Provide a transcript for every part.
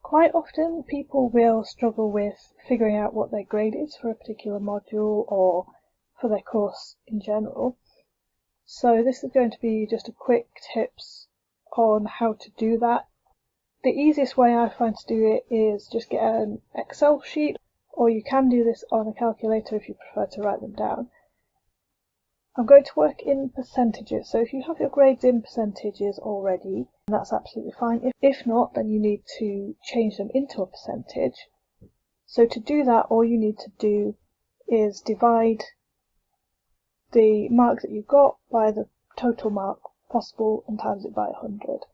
Quite often people will struggle with figuring out what their grade is for a particular module or for their course in general. So this is going to be just a quick tips on how to do that. The easiest way I find to do it is just get an Excel sheet, or you can do this on a calculator if you prefer to write them down. I'm going to work in percentages, so if you have your grades in percentages already, that's absolutely fine. If not, then you need to change them into a percentage. So to do that, all you need to do is divide the mark that you've got by the total mark possible and times it by 100.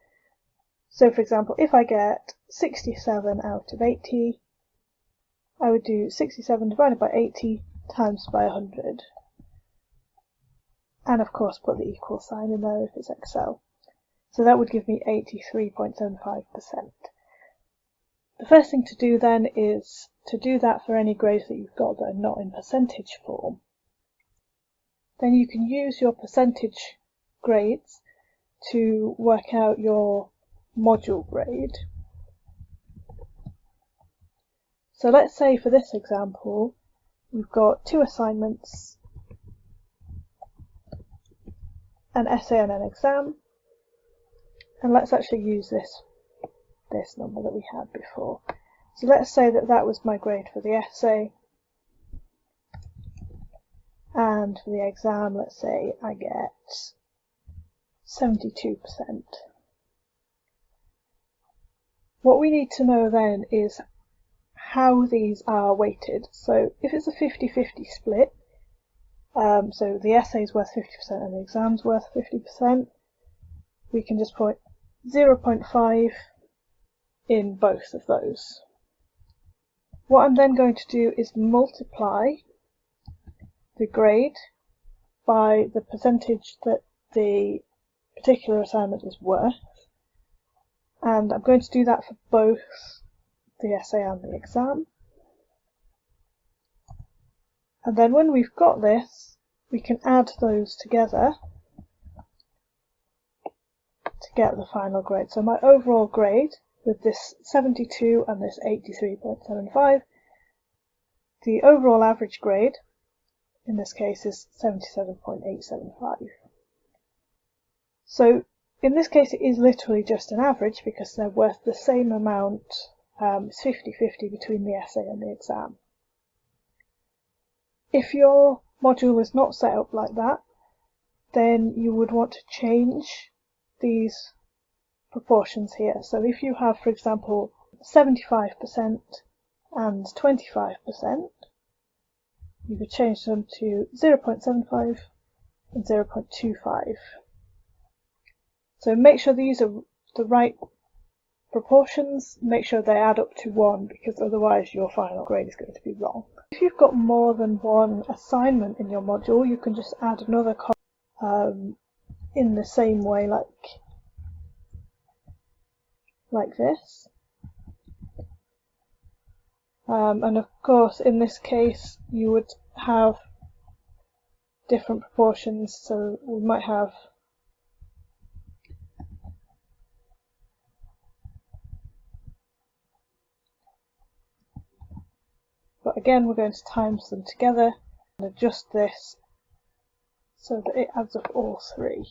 So for example, if I get 67 out of 80, I would do 67 divided by 80 times by 100. And of course put the equal sign in there if it's Excel. So that would give me 83.75%. The first thing to do then is to do that for any grades that you've got that are not in percentage form. Then you can use your percentage grades to work out your module grade. So let's say for this example, we've got 2 assignments, an essay and an exam, and let's actually use this number that we had before. So let's say that that was my grade for the essay, and for the exam, let's say I get 72%. What we need to know then is how these are weighted. So if it's a 50-50 split, so the essay is worth 50% and the exam's worth 50%, we can just put 0.5 in both of those. What I'm then going to do is multiply the grade by the percentage that the particular assignment is worth, and I'm going to do that for both the essay and the exam. And then when we've got this, we can add those together to get the final grade. So my overall grade with this 72 and this 83.75, the overall average grade in this case is 77.875. So in this case it is literally just an average because they're worth the same amount. It's 50-50 between the essay and the exam. If your module is not set up like that, then you would want to change these proportions here. So if you have, for example, 75% and 25%, you could change them to 0.75 and 0.25. So make sure these are the right proportions, make sure they add up to 1, because otherwise your final grade is going to be wrong. If you've got more than one assignment in your module, you can just add another column in the same way, like this. And of course in this case you would have different proportions, so we might have but again we're going to times them together and adjust this so that it adds up all 3.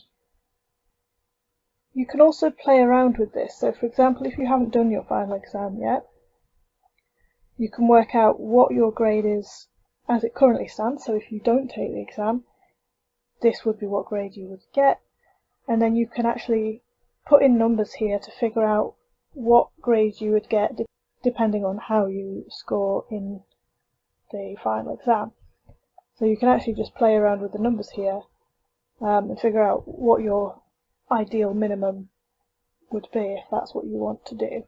You can also play around with this. So for example, if you haven't done your final exam yet, you can work out what your grade is as it currently stands. So if you don't take the exam, this would be what grade you would get, and then you can actually put in numbers here to figure out what grade you would get depending on how you score in the final exam. So you can actually just play around with the numbers here and figure out what your ideal minimum would be if that's what you want to do.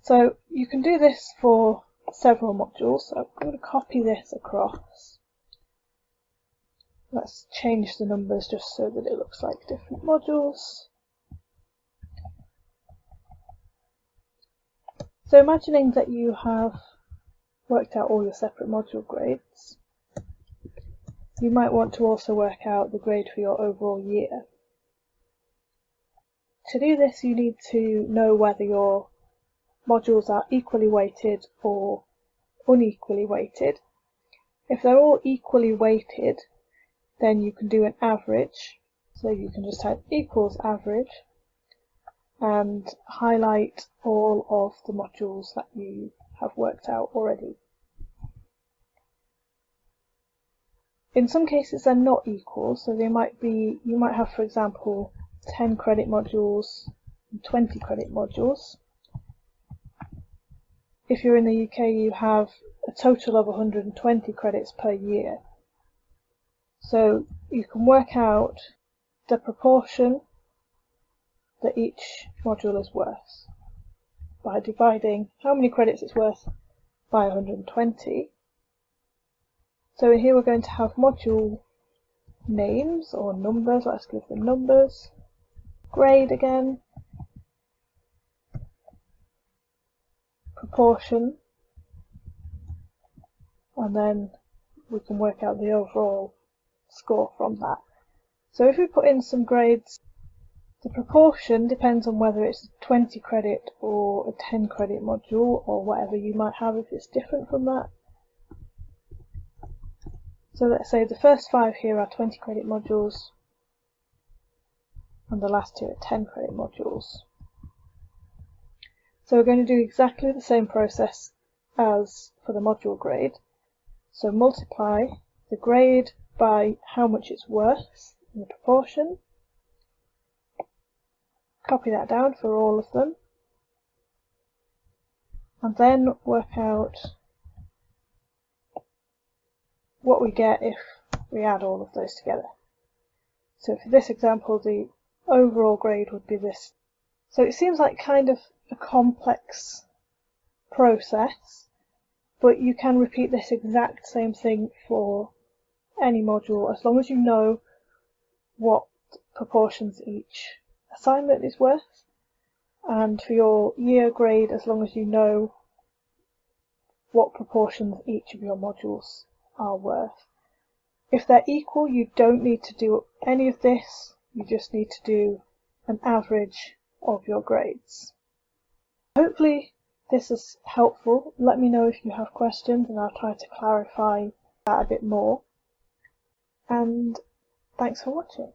So you can do this for several modules. So I'm going to copy this across. Let's change the numbers just so that it looks like different modules. So imagining that you have worked out all your separate module grades, you might want to also work out the grade for your overall year. To do this, you need to know whether your modules are equally weighted or unequally weighted. If they're all equally weighted, then you can do an average. So you can just type equals average and highlight all of the modules that you have worked out already. In some cases they're not equal, so you might have, for example, 10 credit modules and 20 credit modules. If you're in the UK, you have a total of 120 credits per year. So you can work out the proportion that each module is worth by dividing how many credits it's worth by 120. So here we're going to have module names or numbers. Let's give them numbers. Grade again. Proportion. And then we can work out the overall score from that. So if we put in some grades, the proportion depends on whether it's a 20 credit or a 10 credit module or whatever you might have if it's different from that. So let's say the first 5 here are 20 credit modules and the last 2 are 10 credit modules. So we're going to do exactly the same process as for the module grade. So multiply the grade by how much it's worth in the proportion. Copy that down for all of them. And then work out what we get if we add all of those together. So for this example, the overall grade would be this. So it seems like kind of a complex process, but you can repeat this exact same thing for any module as long as you know what proportions each assignment is worth, and for your year grade as long as you know what proportions each of your modules are worth. If they're equal, you don't need to do any of this, you just need to do an average of your grades. Hopefully this is helpful. Let me know if you have questions and I'll try to clarify that a bit more. And thanks for watching.